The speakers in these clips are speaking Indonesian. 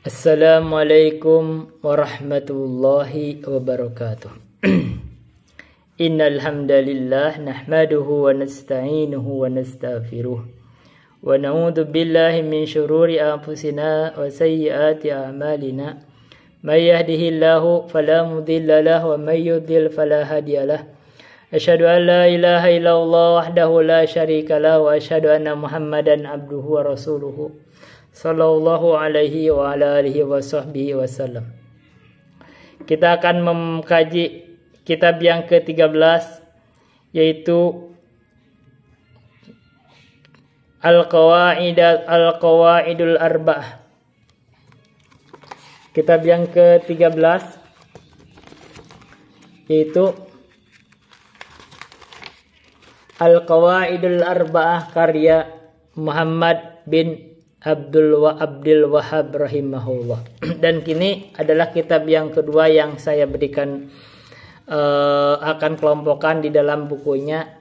Assalamualaikum warahmatullahi wabarakatuh. Innal hamdalillah nahmaduhu wa nasta'inuhu wa nastaghfiruh wa na'udzu billahi min shururi anfusina wa sayyiati a'malina. May yahdihillahu fala mudilla lahu wa may yudlil fala hadiyalah. Asyhadu an la ilaha illallah wahdahu la syarika lahu wa asyhadu anna Muhammadan abduhu wa rasuluhu sallallahu alaihi wa ala alihi wa sahbihi wasallam. Kita akan mengkaji kitab yang ke-13, yaitu Al-Qawaidul Arba'ah. Kitab yang ke-13 yaitu Al-Qawaidul Arba'ah karya Muhammad bin Abdul Wahhab rahimahullah. Dan kini adalah kitab yang kedua yang saya berikan akan kelompokkan di dalam bukunya,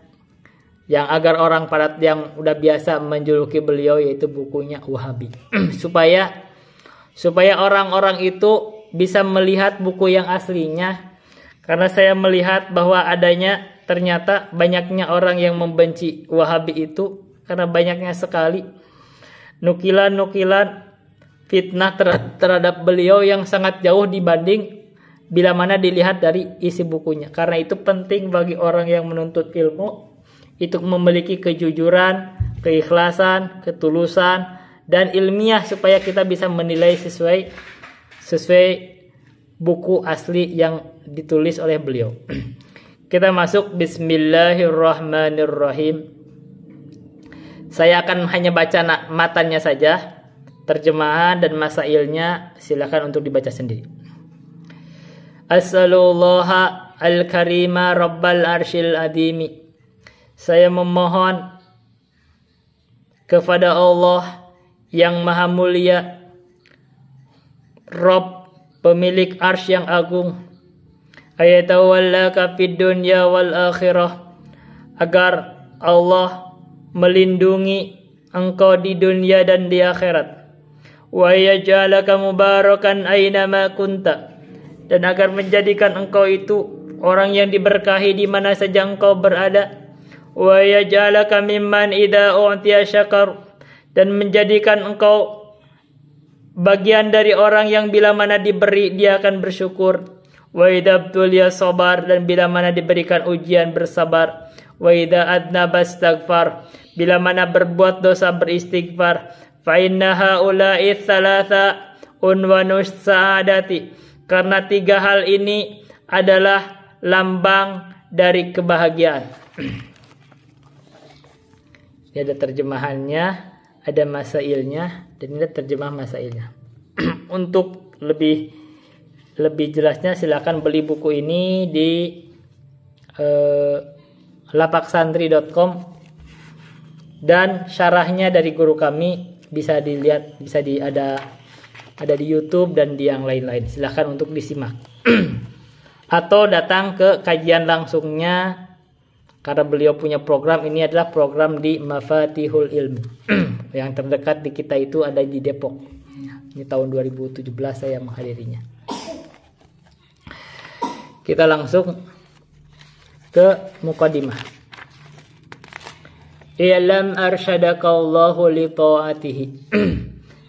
yang agar orang pada yang udah biasa menjuluki beliau yaitu bukunya Wahabi. supaya orang-orang itu bisa melihat buku yang aslinya, karena saya melihat bahwa adanya ternyata banyaknya orang yang membenci Wahabi itu karena banyaknya sekali nukilan-nukilan fitnah terhadap beliau yang sangat jauh dibanding bila mana dilihat dari isi bukunya. Karena itu penting bagi orang yang menuntut ilmu itu memiliki kejujuran, keikhlasan, ketulusan, dan ilmiah supaya kita bisa menilai sesuai buku asli yang ditulis oleh beliau. Kita masuk. Bismillahirrahmanirrahim. Saya akan hanya baca matanya saja, terjemahan dan masailnya silakan untuk dibaca sendiri. As'alullaha al-karima rabbal arsyil adimi. Saya memohon kepada Allah yang maha mulia, Rabb pemilik arsy yang agung, ayatawallaka fid dunya wal akhirah, agar Allah melindungi engkau di dunia dan di akhirat. Wa yaj'alaka mubarakan aina ma kunta, dan agar menjadikan engkau itu orang yang diberkahi di mana saja engkau berada. Wa yaj'alaka mimman idza u'tiya syakar, dan menjadikan engkau bagian dari orang yang bila mana diberi dia akan bersyukur. Wa idza btuliya sabar, dan bila mana diberikan ujian bersabar. Wa idza adnaba astaghfar, bila mana berbuat dosa beristighfar. Fa inna haula'i thalatha unwanus sa'adati, karena tiga hal ini adalah lambang dari kebahagiaan. Ini ada terjemahannya, ada masailnya, dan ini terjemah masailnya. Untuk lebih jelasnya silakan beli buku ini di lapaksantri.com, dan syarahnya dari guru kami bisa dilihat, ada di YouTube dan di yang lain-lain. Silahkan untuk disimak. Atau datang ke kajian langsungnya, karena beliau punya program. Ini adalah program di Mafatihul Ilmi. Yang terdekat di kita itu ada di Depok. Ini tahun 2017 saya menghadirinya. Kita langsung ke mukadimah. I'lam arsyadakallahu li ta'atihi.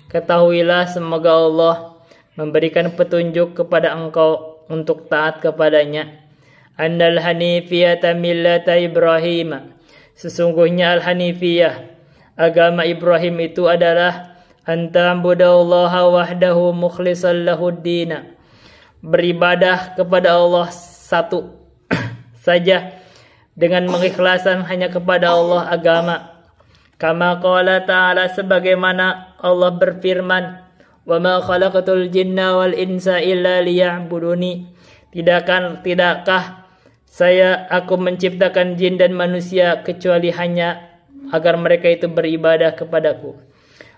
Ketahuilah semoga Allah memberikan petunjuk kepada engkau untuk taat kepadanya. Annal hanifiyata millata Ibrahim. Sesungguhnya al-hanifiyah, agama Ibrahim itu adalah anta'budallaha wahdahu mukhlishan lahud-din. Beribadah kepada Allah satu saja dengan mengikhlaskan hanya kepada Allah agama. Kama qala ta'ala, sebagaimana Allah berfirman, wa ma khalaqatul jinna wal insa illa liya'buduni. Tidakkah aku menciptakan jin dan manusia kecuali hanya agar mereka itu beribadah kepadaku.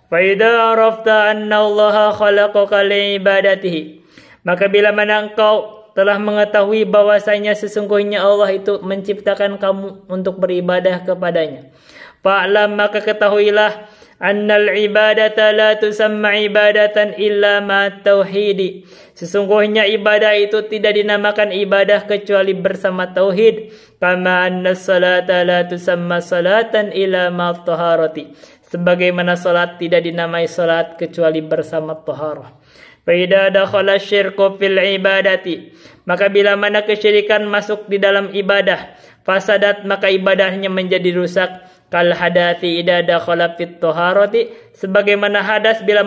Fa idza arafta anna Allah khalaqaka li'ibadatihi, maka bila mana engkau telah mengetahui bahwasanya sesungguhnya Allah itu menciptakan kamu untuk beribadah kepadanya. Fa'lam, maka ketahuilah, annal ibadata la tusamma ibadatan illa ma tauhidi. Sesungguhnya ibadah itu tidak dinamakan ibadah kecuali bersama tauhid. Kama anna salata la tusamma salatan illa ma taharati. Sebagaimana salat tidak dinamai salat kecuali bersama taharah. Fa idza dakhala syirku fil ibadati, maka bila mana kesyirikan masuk di dalam ibadah, fasadat maka ibadahnya menjadi rusak. Kal hadathi idza dakhala fit taharati, sebagaimana hadas bila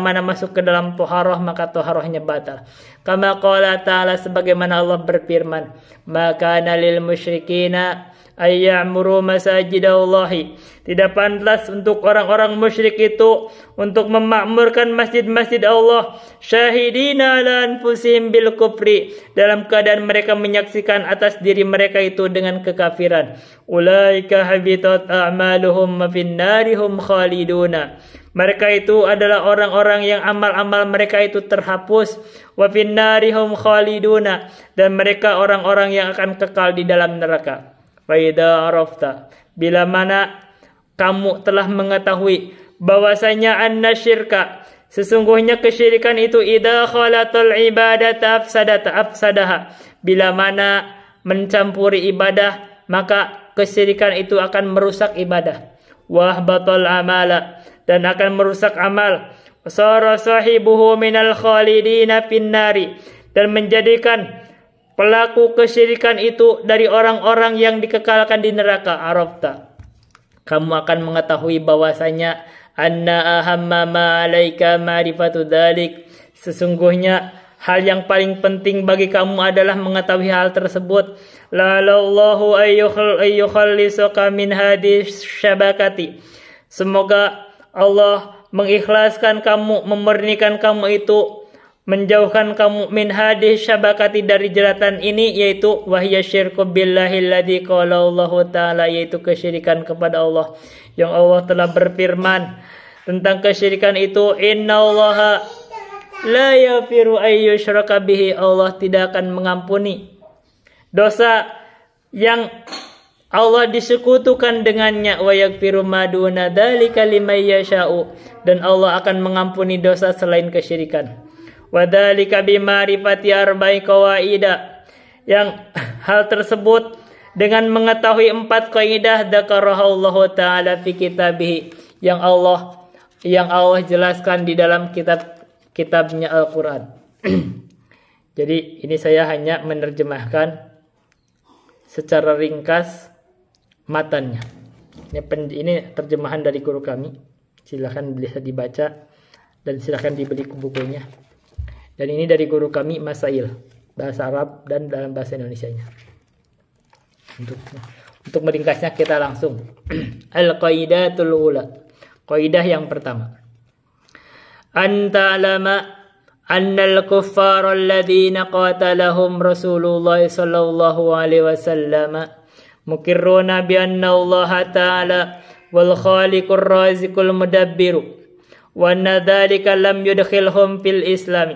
mana masuk ke dalam taharah maka taharahnya batal. Kama qala ta'ala, sebagaimana Allah berfirman, maka lil musyrikina ay ya'muru masajidallahi, tidak pantas untuk orang-orang musyrik itu untuk memakmurkan masjid-masjid Allah, syahidina ala anfusihim bil kufri, dalam keadaan mereka menyaksikan atas diri mereka itu dengan kekafiran. Ulaika habitat a'maluhum wa fin narihum khaliduna, mereka itu adalah orang-orang yang amal-amal mereka itu terhapus. Wa fin narihum khaliduna, dan mereka orang-orang yang akan kekal di dalam neraka. Fa idza arafta, bila mana kamu telah mengetahui bahwasanya anna syirka, sesungguhnya kesyirikan itu idza khalatul ibadata afsadaha, bila mana mencampuri ibadah maka kesyirikan itu akan merusak ibadah. Wahbatal amala, dan akan merusak amal. Sara sahibuhu minal khalidina finnari, dan menjadikan pelaku kesyirikan itu dari orang-orang yang dikekalkan di neraka. Arafta, kamu akan mengetahui bahwasanya anna ahamma ma alaika ma'rifatu dzalik, sesungguhnya hal yang paling penting bagi kamu adalah mengetahui hal tersebut. La lallahu ayyukhallisuka min hadis syabakati, semoga Allah mengikhlaskan kamu, memurnikan kamu itu, menjauhkan kamu min hadis syabakati, dari jeratan ini, yaitu wahya syirku billahi alladzi qala Allah taala, yaitu kesyirikan kepada Allah yang Allah telah berfirman tentang kesyirikan itu, innallaha la yaghfiru ayyushraka bihi, Allah tidak akan mengampuni dosa yang Allah disekutukan dengannya, wa yaghfiru ma duna dzalika liman yasha'u, dan Allah akan mengampuni dosa selain kesyirikan. Wa dzalika bima'rifati arba'i qawaida, yang hal tersebut dengan mengetahui 4 kaidah dzakarahallahu taala fi kitabih, yang Allah jelaskan di dalam kitabnya Al-Qur'an. Jadi ini saya hanya menerjemahkan secara ringkas matannya. Ini terjemahan dari guru kami. Silakan bisa dibaca dan silakan dibeli bukunya. Dan ini dari guru kami Masail, bahasa Arab dan dalam bahasa Indonesianya. Untuk meringkasnya kita langsung. Al-qaidatul ula. Kaidah yang pertama. Anta alama annal kuffar alladhina qatalahum Rasulullah sallallahu alaihi wasallam mukirruna bi anna Allah ta'ala wal khaliqur raziqul mudabbiru wa anna dzalika lam yudkhilhum fil islam.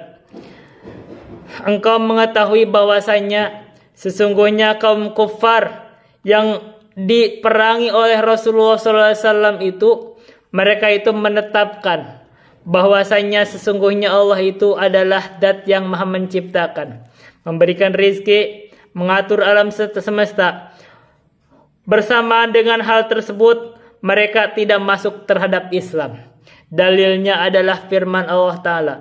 Engkau mengetahui bahwasanya sesungguhnya kaum kufar yang diperangi oleh Rasulullah SAW itu, mereka itu menetapkan bahwasanya sesungguhnya Allah itu adalah zat yang maha menciptakan, memberikan rizki, mengatur alam semesta. Bersamaan dengan hal tersebut, mereka tidak masuk terhadap Islam. Dalilnya adalah firman Allah Ta'ala,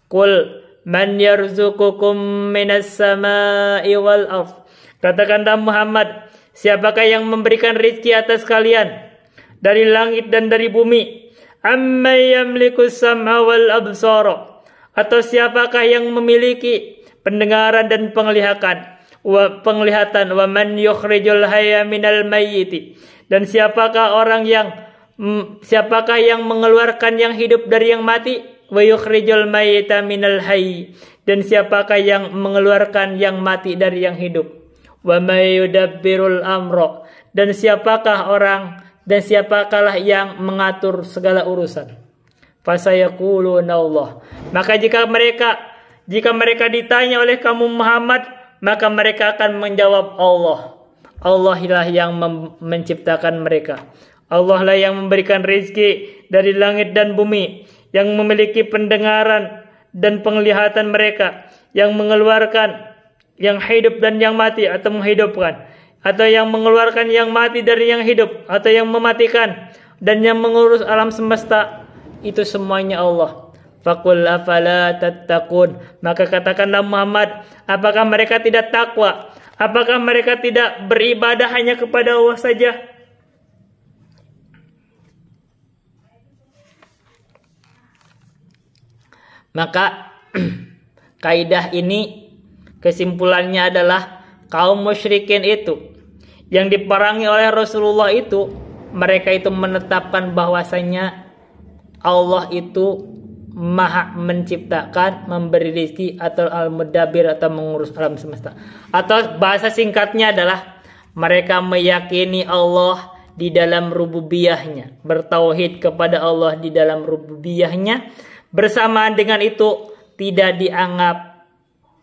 Qul man yarzuqukum minas sama'i wal ardh. Katakanlah Muhammad, siapakah yang memberikan rizki atas kalian dari langit dan dari bumi? Amman yamliku sam'a wal absara, atau siapakah yang memiliki pendengaran dan penglihatan? Wa man yukhrijul hayya minal mayyiti, dan siapakah yang mengeluarkan yang hidup dari yang mati? Wa yukhrijul mayyita minal hayy, dan siapakah yang mengeluarkan yang mati dari yang hidup? Wa may yudabbirul amra, dan siapakah yang mengatur segala urusan? Fasayaquluna Allah, maka jika mereka ditanya oleh kamu Muhammad, maka mereka akan menjawab Allah. Allah lah yang menciptakan mereka. Allah lah yang memberikan rezeki dari langit dan bumi, yang memiliki pendengaran dan penglihatan mereka, yang mengeluarkan yang hidup dan yang mati atau menghidupkan, atau yang mengeluarkan yang mati dari yang hidup, atau yang mematikan dan yang mengurus alam semesta, itu semuanya Allah. Faqul afala tattaqun, maka katakanlah Muhammad, apakah mereka tidak takwa? Apakah mereka tidak beribadah hanya kepada Allah saja? Maka kaidah ini kesimpulannya adalah kaum musyrikin itu yang diperangi oleh Rasulullah itu, mereka itu menetapkan bahwasanya Allah itu Maha menciptakan, memberi rezeki, atau al-mudabbir, atau mengurus alam semesta. Atau bahasa singkatnya adalah mereka meyakini Allah di dalam rububiyahnya, bertauhid kepada Allah di dalam rububiyahnya. Bersamaan dengan itu tidak dianggap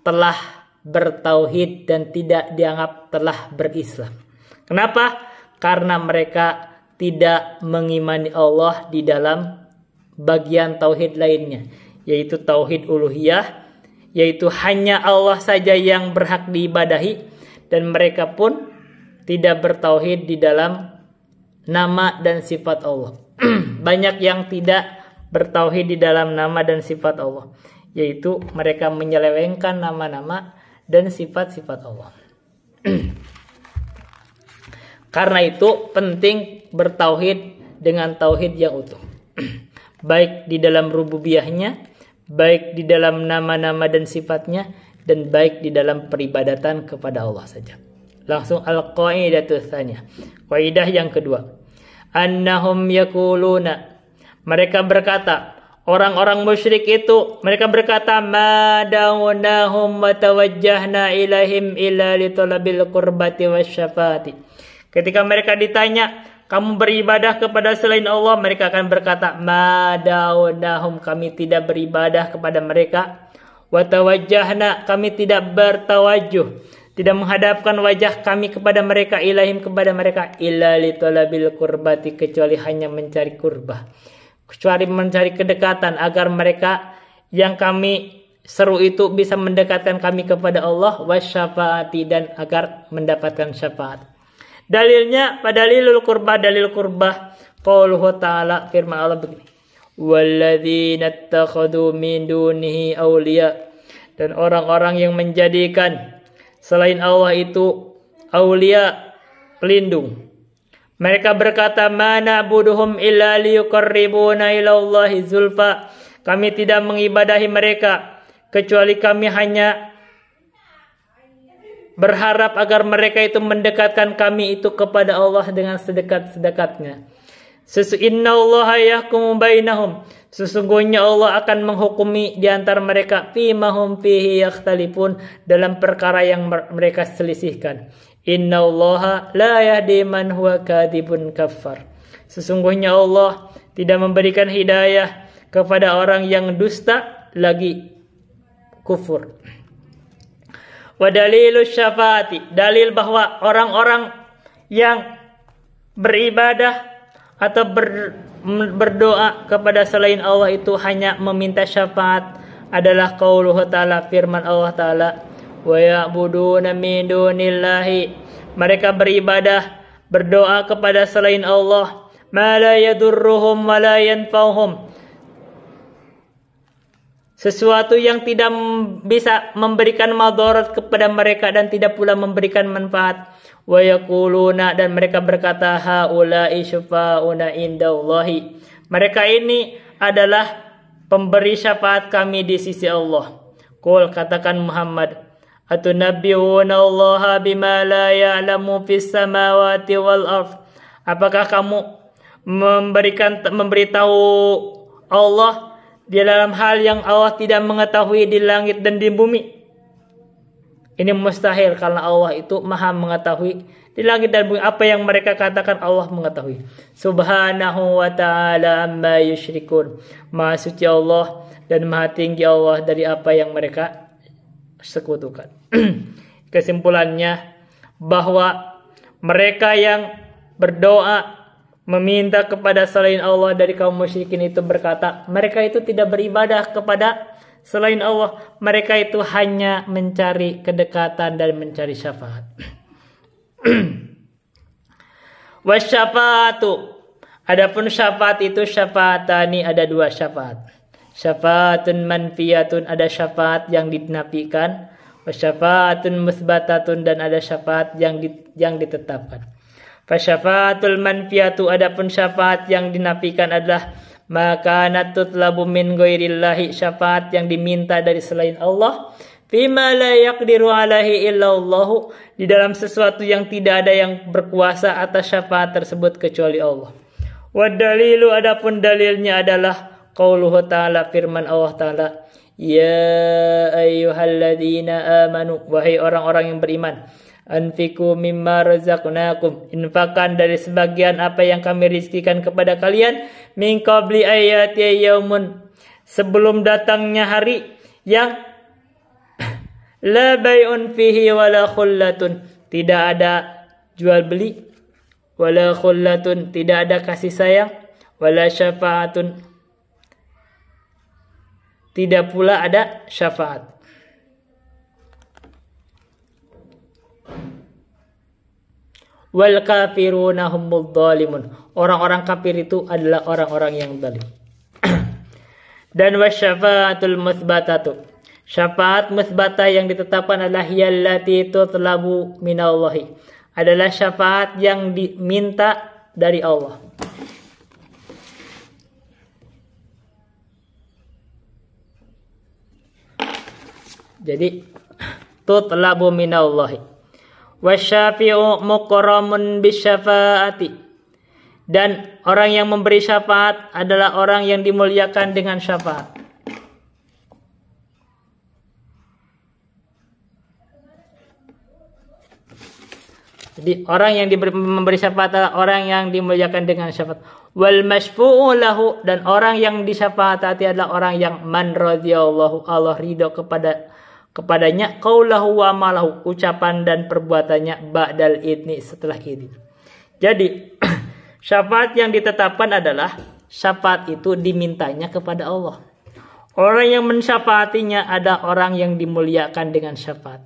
telah bertauhid dan tidak dianggap telah berislam. Kenapa? Karena mereka tidak mengimani Allah di dalam bagian tauhid lainnya, yaitu tauhid uluhiyah, yaitu hanya Allah saja yang berhak diibadahi, dan mereka pun tidak bertauhid di dalam nama dan sifat Allah. Banyak yang tidak bertauhid di dalam nama dan sifat Allah, yaitu mereka menyelewengkan nama-nama dan sifat-sifat Allah. Karena itu penting bertauhid dengan tauhid yang utuh. Baik di dalam rububiyahnya, baik di dalam nama-nama dan sifatnya, dan baik di dalam peribadatan kepada Allah saja. Langsung al-qaidatu tsaniyah. Kaidah yang kedua. Annahum yaquluna, mereka berkata, orang-orang musyrik itu mereka berkata, ma dawnahum wa tawajjahna ilaihim illa li talabil qurbati wasyafaati. Ketika mereka ditanya, kamu beribadah kepada selain Allah, mereka akan berkata, ma dawnahum, kami tidak beribadah kepada mereka, wa tawajjahna, kami tidak bertawajuh, tidak menghadapkan wajah kami kepada mereka, ilaihim, kepada mereka, illa li talabil qurbati, kecuali hanya mencari kurbah, kecuali mencari kedekatan, agar mereka yang kami seru itu bisa mendekatkan kami kepada Allah, wasyafaati, dan agar mendapatkan syafaat. Dalilnya pada dalil kurbah qauluhu ta'ala, firman Allah begini, walladzina ittakhadhu min dunihi awliya, dan orang-orang yang menjadikan selain Allah itu awliya, pelindung. Mereka berkata, ma na'buduhum illa liyuqarribuna ilallahi zulfa, kami tidak mengibadahi mereka kecuali kami hanya berharap agar mereka itu mendekatkan kami itu kepada Allah dengan sedekat-dekatnya. Innallaha yahkumu bainahum, sesungguhnya Allah akan menghukumi di antara mereka, fimahum fihi yakhtalifun, dalam perkara yang mereka selisihkan. Innallaha la yahdi man huwa kadhibun kafar, sesungguhnya Allah tidak memberikan hidayah kepada orang yang dusta lagi kufur. Wa dalilus syafaati, dalil bahwa orang-orang yang beribadah atau berdoa kepada selain Allah itu hanya meminta syafaat adalah qauluhu ta'ala, firman Allah ta'ala, wa ya'buduna min dunillahi, mereka beribadah, berdoa kepada selain Allah, ma la yadurruhum wa la yanfa'uhum, sesuatu yang tidak bisa memberikan madarat kepada mereka dan tidak pula memberikan manfaat. Wa yaquluna, dan mereka berkata, haula'i syafa'una indallahi, mereka ini adalah pemberi syafaat kami di sisi Allah. Qul, katakan Muhammad, atunabbi'una Allah bima la ya'lamu fis samawati wal ardh, apakah kamu memberitahu Allah di dalam hal yang Allah tidak mengetahui di langit dan di bumi? Ini mustahil, karena Allah itu maha mengetahui di langit dan bumi. Apa yang mereka katakan Allah mengetahui. Subhanahu wa ta'ala amma yusyrikun, maha suci Allah dan maha tinggi Allah dari apa yang mereka sekutukan. Kesimpulannya bahwa mereka yang berdoa meminta kepada selain Allah dari kaum musyrikin itu berkata, mereka itu tidak beribadah kepada selain Allah, mereka itu hanya mencari kedekatan dan mencari syafaat. Wasyafa'atu, adapun syafaat itu syafaatani, ada dua syafaat. Syafaatun manfiyatun, ada syafaat yang dinafikan. Wasyafaatun musbatatun, dan ada syafaat yang ditetapkan. Fasyafaatul manfiyatu, adapun syafaat yang dinafikan adalah maka tutlabu min ghairillahi, syafaat yang diminta dari selain Allah, fima la yaqdiru alaihi illallahu, di dalam sesuatu yang tidak ada yang berkuasa atas syafaat tersebut kecuali Allah. Wa dalilu, adapun dalilnya adalah qauluhu ta'ala, firman Allah Ta'ala, ya ayyuhalladzina amanu, wahai orang-orang yang beriman, anfiku mimma razaqnakum, infakkan dari sebagian apa yang kami rizkikan kepada kalian, min qabli ayati yaumun, sebelum datangnya hari yang la bai'un fihi wala khullatun, tidak ada jual beli, wala khullatun, tidak ada kasih sayang, wala syafa'atun, tidak pula ada syafaat. Wal kafiruna humudz zalimun, orang-orang kafir itu adalah orang-orang yang zalim. Dan wasyafaatul musbatatu, syafaat musbatah yang ditetapkan adalah yallati tutlabu minallahi, adalah syafaat yang diminta dari Allah. Jadi tutlabu minallahi. Wasyafi'u mukramun bisyafaati, dan orang yang memberi syafaat adalah orang yang dimuliakan dengan syafaat. Jadi orang yang memberi syafaat adalah orang yang dimuliakan dengan syafaat. Wal masyfu'u lahu, dan orang yang disyafaati adalah orang yang man radhiyallahu, Allah ridho kepadanya, qaulahu wa amalahu, ucapan dan perbuatannya, ba'dal idni, setelah idin. Jadi syafaat yang ditetapkan adalah syafaat itu dimintanya kepada Allah. Orang yang mensyafaatinya ada orang yang dimuliakan dengan syafaat.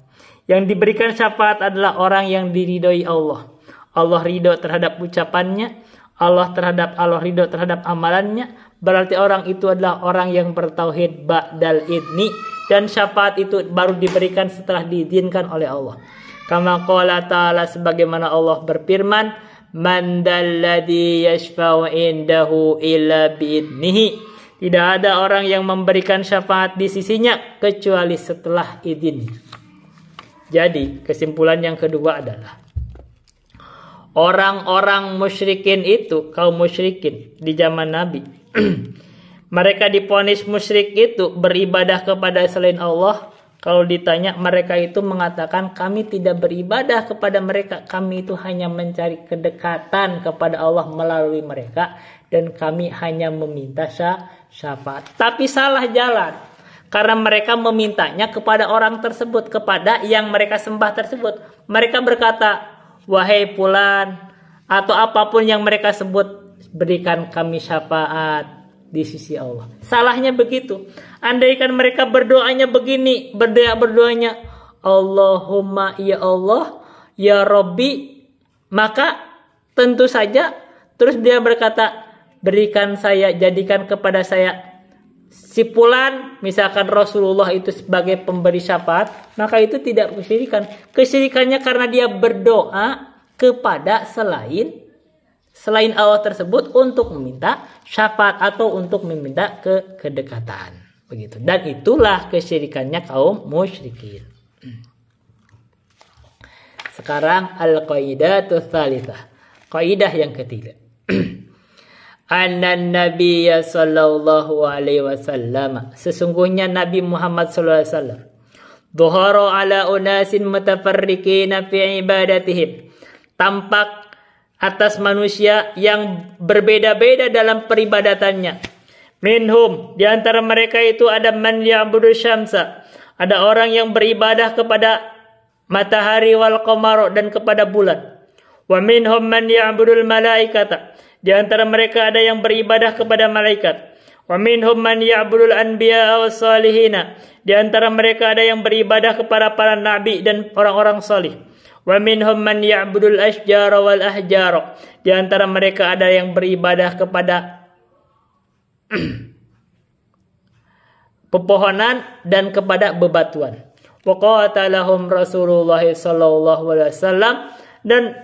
Yang diberikan syafaat adalah orang yang diridhoi Allah. Allah ridho terhadap ucapannya, Allah ridho terhadap amalannya. Berarti orang itu adalah orang yang bertauhid ba'dal idni, dan syafaat itu baru diberikan setelah diizinkan oleh Allah. Kama qala ta'ala, sebagaimana Allah berfirman, man dalladzi yashfa'u indahu illa bi'idnihi, tidak ada orang yang memberikan syafaat di sisinya kecuali setelah izin. Jadi kesimpulan yang kedua adalah orang-orang musyrikin itu, kaum musyrikin di zaman Nabi, mereka diponis musyrik itu beribadah kepada selain Allah. Kalau ditanya, mereka itu mengatakan kami tidak beribadah kepada mereka, kami itu hanya mencari kedekatan kepada Allah melalui mereka, dan kami hanya meminta syafaat. Tapi salah jalan, karena mereka memintanya kepada orang tersebut, kepada yang mereka sembah tersebut. Mereka berkata, wahai fulan, atau apapun yang mereka sebut, berikan kami syafaat di sisi Allah. Salahnya begitu. Andaikan mereka berdoanya begini, berdoanya Allahumma ya Allah ya Rabbi, maka tentu saja terus dia berkata, berikan saya, jadikan kepada saya si fulan, misalkan Rasulullah itu sebagai pemberi syafaat, maka itu tidak kesyirikan. Kesyirikannya karena dia berdoa kepada selain Allah tersebut untuk meminta syafaat atau untuk meminta kedekatan, begitu. Dan itulah kesyirikannya kaum musyrikin. Sekarang al-qaidatus tsalitsah, kaidah yang ketiga. Annan nabiyya sallallahu alaihi wasallam, sesungguhnya Nabi Muhammad sallallahu alaihi wasallam, dhuhara ala unasin mutafarriqina fi ibadatihim, tampak atas manusia yang berbeda-beda dalam peribadatannya. Minhum, di antara mereka itu ada man ya'budu syamsa, ada orang yang beribadah kepada matahari wal qamar, dan kepada bulan. Wa minhum man ya'budul malaikata, Di antara mereka ada yang beribadah kepada malaikat. Wa minhum man ya'budul anbiya was salihina. Di antara mereka ada yang beribadah kepada para nabi dan orang-orang salih. Wa minhum man ya'budul asjara wal ahjara. Di antara mereka ada yang beribadah kepada pepohonan dan kepada bebatuan. Wa qatalahum Rasulullah sallallahu alaihi wasallam, dan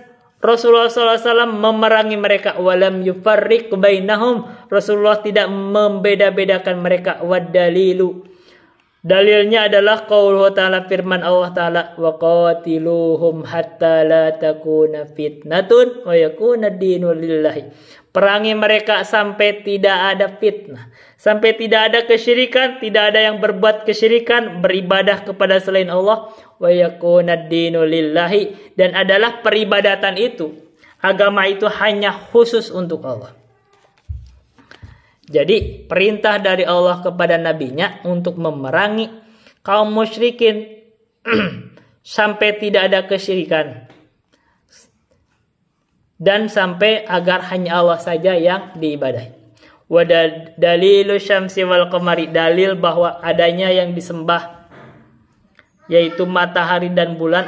Rasulullah sallallahu alaihi wasallam memerangi mereka. Walam yufarriq bainahum, Rasulullah tidak membeda-bedakan mereka. Wadalilu, dalilnya adalah qauluhu ta'ala, firman Allah Ta'ala, wa qatiluhum hatta la takuna fitnatun wa yakuna ad-dinu lillahi. Perangi mereka sampai tidak ada fitnah, sampai tidak ada kesyirikan, tidak ada yang berbuat kesyirikan, beribadah kepada selain Allah, wa yakuna ad-dinu lillahi, dan adalah peribadatan itu, agama itu hanya khusus untuk Allah. Jadi perintah dari Allah kepada nabinya untuk memerangi kaum musyrikin sampai tidak ada kesyirikan, dan sampai agar hanya Allah saja yang diibadahi. Wa dalilu syamsi wal qamari, dalil bahwa adanya yang disembah yaitu matahari dan bulan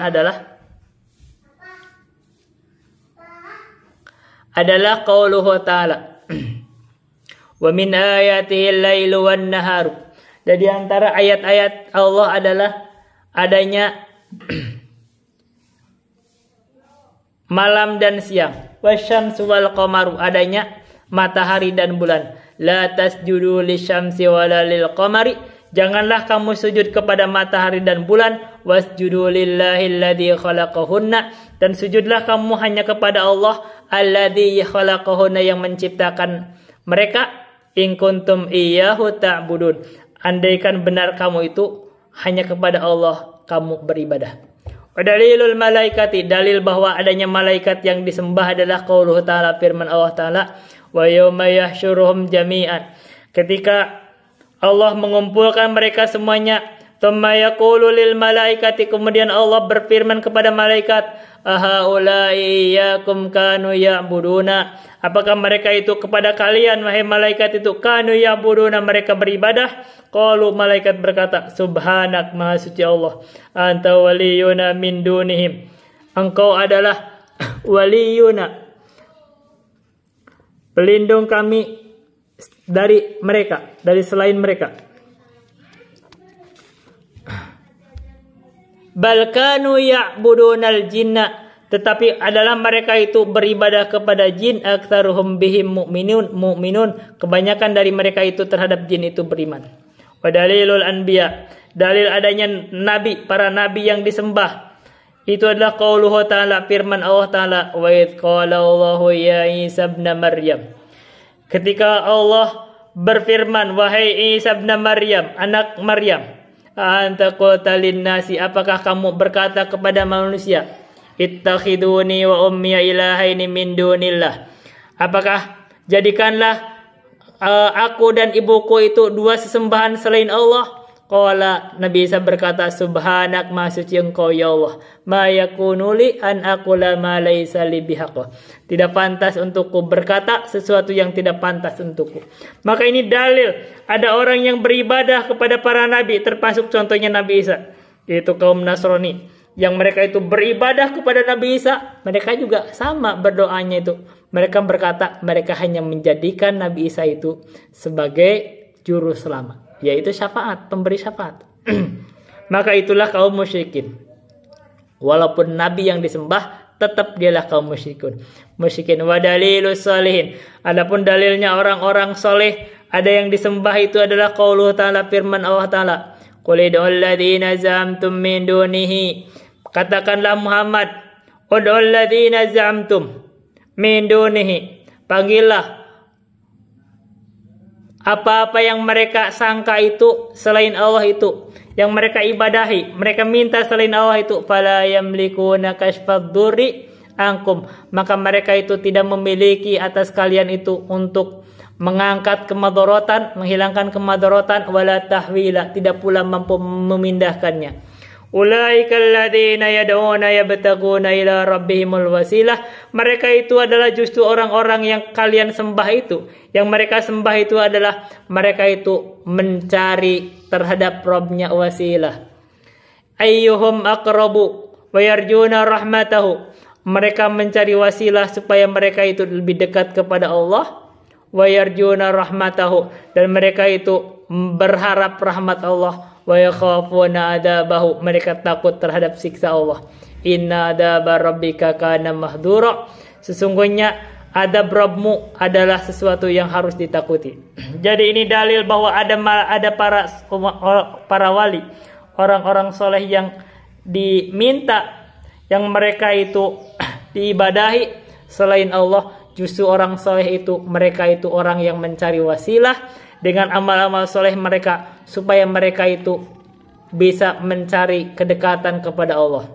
adalah qauluhu ta'ala, wa min ayatihi al-lailu wan naharu. Dan di antara ayat-ayat Allah adalah adanya malam dan siang. Wasyamsu wal qamaru, adanya matahari dan bulan. La tasjudu lisyamsi wala lil qamari, janganlah kamu sujud kepada matahari dan bulan. Wasjudu lillahi alladzi khalaqahunna, dan sujudlah kamu hanya kepada Allah alladzi khalaqahunna, yang menciptakan mereka. In kuntum iyyahu ta'budun, andaikan benar kamu itu hanya kepada Allah kamu beribadah. Dalilul malaikati, dalil bahwa adanya malaikat yang disembah adalah qauluhu ta'ala, firman Allah Ta'ala, wa yawma yahsyuruhum jami'an, ketika Allah mengumpulkan mereka semuanya. Tsumma yaqulu lil malaikati, kemudian Allah berfirman kepada malaikat, ahaulai iyyakum kanu ya'buduna, apakah mereka itu kepada kalian wahai malaikat itu kanu ya'buduna, mereka beribadah? Qalu, malaikat berkata, subhanak, maha suci Allah, anta waliyuna min dunihim, engkau adalah waliyuna, pelindung kami dari mereka, dari selain mereka. Bal kanu ya'budunal jinna, tetapi adalah mereka itu beribadah kepada jin. Aktsaruhum bihim mu'minun, kebanyakan dari mereka itu terhadap jin itu beriman. Wa dalilul anbiya, dalil adanya nabi, para nabi yang disembah itu adalah qauluhu ta'ala, firman Allah Ta'ala, wa idz qala Allahu ya Isa ibn Maryam, ketika Allah berfirman, wahai Isa ibn Maryam, anak Maryam, anta qulta linnasi, apakah kamu berkata kepada manusia, ittakhiduni wa ummiya ilahaini min dunillah, apakah jadikanlah aku dan ibuku itu dua sesembahan selain Allah? Qala, Nabi Isa berkata, subhanak, maha suci engkau ya Allah, ma yakunu li an aqula ma laysa li bihaqq, tidak pantas untukku berkata sesuatu yang tidak pantas untukku. Maka ini dalil ada orang yang beribadah kepada para nabi, termasuk contohnya Nabi Isa, yaitu kaum Nasrani, yang mereka itu beribadah kepada Nabi Isa. Mereka juga sama berdoanya itu, mereka berkata mereka hanya menjadikan Nabi Isa itu sebagai juru selamat, yaitu syafaat, pemberi syafaat. Maka itulah kaum musyrikin. Walaupun nabi yang disembah, tetap dialah kaum musyrikin. Wa dalilus sholihin, adapun dalilnya orang-orang soleh, ada yang disembah itu adalah qauluhu ta'ala, firman Allah Ta'ala, qul ud'ul ladzina za'amtum min dunihi, katakanlah Muhammad, ud'ul ladzina za'amtum min dunihi, panggillah apa-apa yang mereka sangka itu selain Allah itu, yang mereka ibadahi, mereka minta selain Allah itu, fala yamlikuna kashfad durri ankum, maka mereka itu tidak memiliki atas kalian itu untuk mengangkat kemadharatan, menghilangkan kemadharatan, wala tahwila, tidak pula mampu memindahkannya. Ulaikal ladzina yad'una yabtaguna ila rabbihimul wasilah. Mereka itu adalah justru orang-orang yang kalian sembah itu. Yang mereka sembah itu adalah mereka itu mencari terhadap Rabbnya wasilah. Ayyuhum aqrabu wa yarjuna rahmatahu. Mereka mencari wasilah supaya mereka itu lebih dekat kepada Allah. Wa yarjuna rahmatahu, dan mereka itu berharap rahmat Allah. Wa yakhafuna adabahu, mereka takut terhadap siksa Allah. Inna adaba rabbika kana mahdura. Sesungguhnya adab Rabbmu adalah sesuatu yang harus ditakuti. Jadi ini dalil bahwa ada para wali, orang-orang soleh yang diminta, yang mereka itu diibadahi selain Allah. Justru orang soleh itu, mereka itu orang yang mencari wasilah dengan amal-amal soleh mereka, supaya mereka itu bisa mencari kedekatan kepada Allah,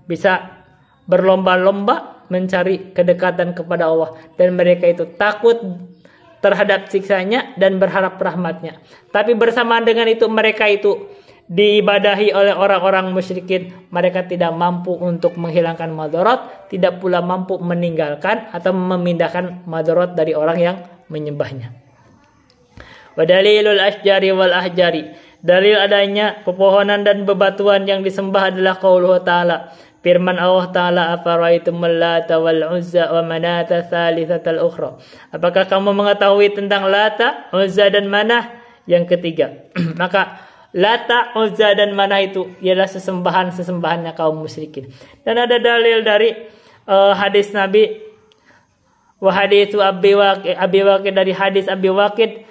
bisa berlomba-lomba mencari kedekatan kepada Allah, dan mereka itu takut terhadap siksanya dan berharap rahmatnya. Tapi bersamaan dengan itu mereka itu diibadahi oleh orang-orang musyrikin. Mereka tidak mampu untuk menghilangkan madarat, tidak pula mampu meninggalkan atau memindahkan madarat dari orang yang menyembahnya. Wa dalilul asjari wal ahjari, dalil adanya pepohonan dan bebatuan yang disembah adalah qauluhu ta'ala, firman Allah Ta'ala, afara'aitumul lata wal uzza wa manata tsalitsatal ukhra. Apakah kamu mengetahui tentang Lata, Uzza dan Manah yang ketiga? Maka Lata, Uzza dan Manah itu ialah sesembahan-sesembahannya kaum musyrikin. Dan ada dalil dari hadis Nabi, wa haditsu Abi Waqid, dari hadis Abi Waqid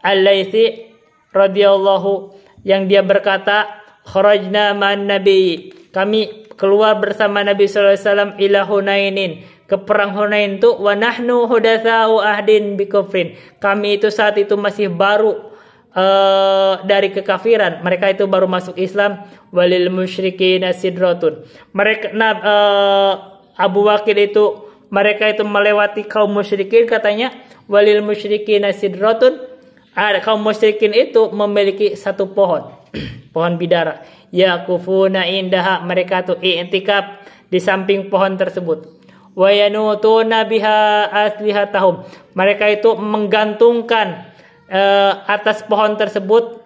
Al-Laitsi radhiyallahu, yang dia berkata, kharajna ma'an nabi, kami keluar bersama Nabi sallallahu alaihi wasallam ila Hunainin, ke perang Hunain itu, wa nahnu hudatsau ahdin bikufrin, kami itu saat itu masih baru dari kekafiran, mereka itu baru masuk Islam. Walil musyrikin sidratun, mereka Abu Waqid itu, mereka itu melewati kaum musyrikin, katanya walil musyrikin sidratun, kaum musyrikin itu memiliki satu pohon pohon bidara, yakufuna indaha, mereka tuh i'tikaf di samping pohon tersebut. Wa yanutuna biha aslihatahum, mereka itu menggantungkan atas pohon tersebut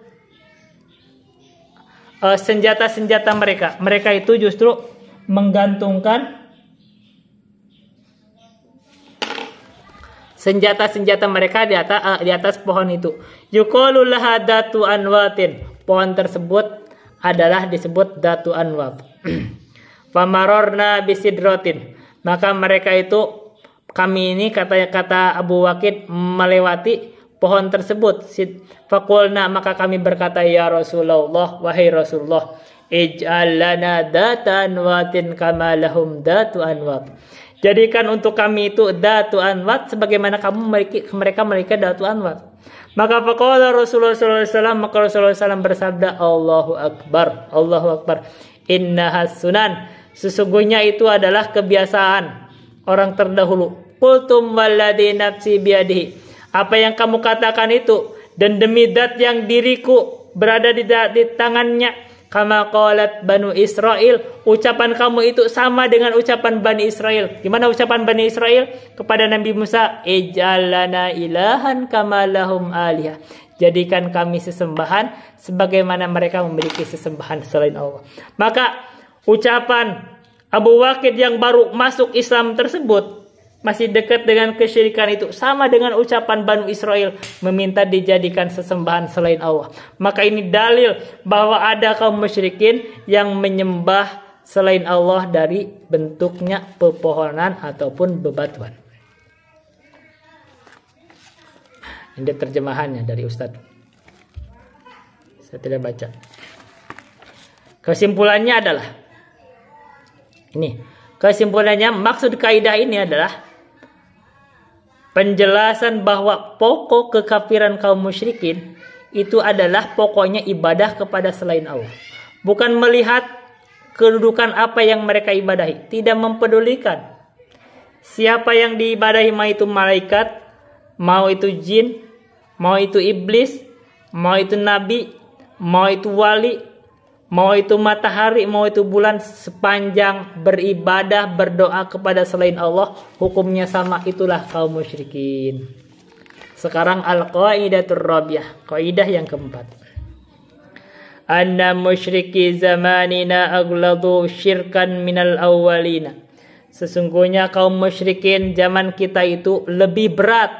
senjata-senjata mereka. Mereka itu justru menggantungkan senjata-senjata mereka di atas pohon itu. Yuqalu laha datu anwatin, pohon tersebut adalah disebut datu anwat. Famarorna bisidratin, maka mereka itu, kami ini, kata Abu Waqid, melewati pohon tersebut. Faqulna, maka kami berkata, ya Rasulullah, wahai Rasulullah, ij'al lana data anwatin kama lahum datu anwat, jadikan untuk kami itu datu anwat sebagaimana mereka memiliki datu anwat. Maka faqala Rasulullah sallallahu alaihi wasallam, maka Rasulullah SAW bersabda, Allahu akbar, Allahu akbar, innahas sunan, sesungguhnya itu adalah kebiasaan orang terdahulu. Qultum walladzi nafsi biyadihi, apa yang kamu katakan itu, dan demi zat yang diriku berada di tangannya, kama qalat Banu Israel, ucapan kamu itu sama dengan ucapan Bani Israel. Gimana ucapan Bani Israel kepada Nabi Musa? Ij'al lana ilahan kama lahum alihah, jadikan kami sesembahan sebagaimana mereka memiliki sesembahan selain Allah. Maka ucapan Abu Waqid yang baru masuk Islam tersebut, masih dekat dengan kesyirikan itu, sama dengan ucapan Banu Israel meminta dijadikan sesembahan selain Allah. Maka ini dalil bahwa ada kaum musyrikin yang menyembah selain Allah dari bentuknya pepohonan ataupun bebatuan. Ini terjemahannya dari Ustadz, saya tidak baca. Kesimpulannya adalah ini. Kesimpulannya, maksud kaidah ini adalah penjelasan bahwa pokok kekafiran kaum musyrikin itu adalah pokoknya ibadah kepada selain Allah. Bukan melihat kedudukan apa yang mereka ibadahi. Tidak mempedulikan siapa yang diibadahi, mau itu malaikat, mau itu jin, mau itu iblis, mau itu nabi, mau itu wali, mau itu matahari, mau itu bulan, sepanjang beribadah, berdoa kepada selain Allah, hukumnya sama, itulah kaum musyrikin. Sekarang al-qaidatur rabi'ah, kaidah yang keempat. Anna musyriki zamanina aghladu syirkan minal awwalina. Sesungguhnya kaum musyrikin zaman kita itu lebih berat,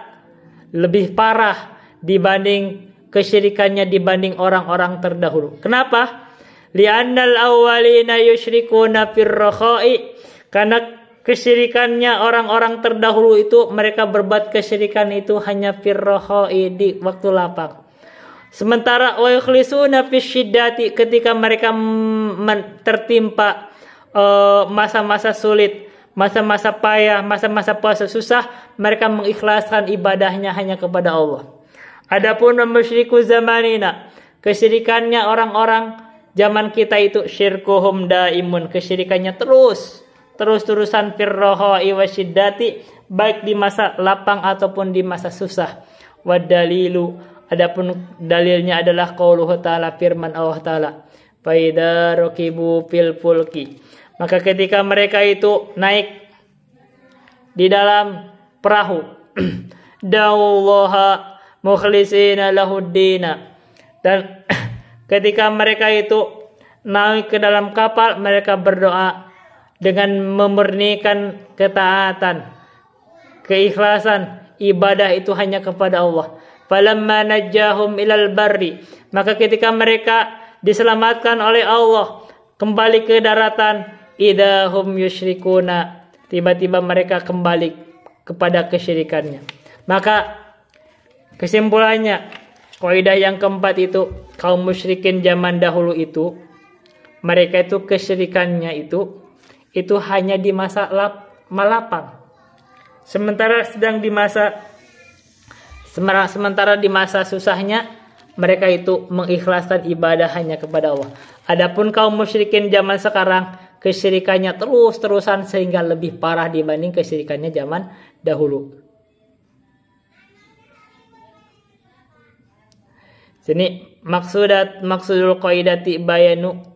lebih parah dibanding kesyirikannya dibanding orang-orang terdahulu. Kenapa? Li'annal awwalina yusyrikuna firrakhai. Karena kesyirikannya orang-orang terdahulu itu, mereka berbuat kesyirikan itu hanya firrakhai, di waktu lapang. Sementara wa yukhlisuna fisyiddati, ketika mereka tertimpa masa-masa sulit, masa-masa payah, masa-masa puasa susah, mereka mengikhlaskan ibadahnya hanya kepada Allah. Adapun musyriku zamanina, kesyirikannya orang-orang zaman kita itu syirkuhum daimun, kesyirikannya terus-terusan firrakhai wasyiddati, baik di masa lapang ataupun di masa susah. Wadalilu, adapun dalilnya adalah qauluhu ta'ala, firman Allah ta'ala, fa idza raqibu fil fulki, maka ketika mereka itu naik di dalam perahu, da'ullaha mukhlisina lahuddina, dan ketika mereka itu naik ke dalam kapal, mereka berdoa dengan memurnikan ketaatan, keikhlasan, ibadah itu hanya kepada Allah. Falamma najjahum ilal barri, maka ketika mereka diselamatkan oleh Allah kembali ke daratan, idahum yusyrikuna, tiba-tiba mereka kembali kepada kesyirikannya. Maka kesimpulannya, kaidah yang keempat itu, kaum musyrikin zaman dahulu itu, mereka itu kesyirikannya itu hanya di masa lapang. Sementara di masa susahnya, mereka itu mengikhlaskan ibadah hanya kepada Allah. Adapun kaum musyrikin zaman sekarang, kesyirikannya terus-terusan sehingga lebih parah dibanding kesyirikannya zaman dahulu. Sini maksudul qaidati bayanu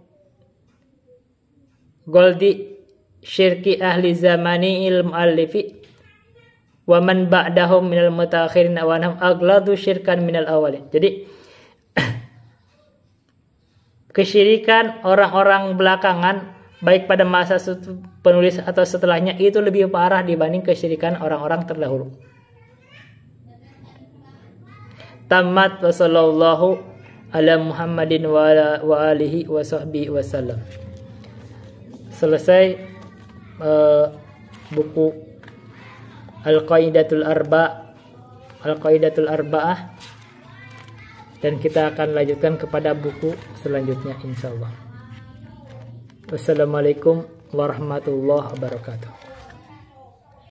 goldi syirki ahli zamani ilmu alifi wa man ba'dahum minal mutaakhirin wa anhum aghladu syirkan minal awalin. Jadi kesyirikan orang-orang belakangan, baik pada masa penulis atau setelahnya, itu lebih parah dibanding kesyirikan orang-orang terdahulu. Tamat wa sallallahu ala Muhammadin wa alihi wa sahbihi wasallam. Selesai buku Al-Qaidatul Arba'ah, dan kita akan lanjutkan kepada buku selanjutnya insyaallah. Wassalamualaikum warahmatullahi wabarakatuh.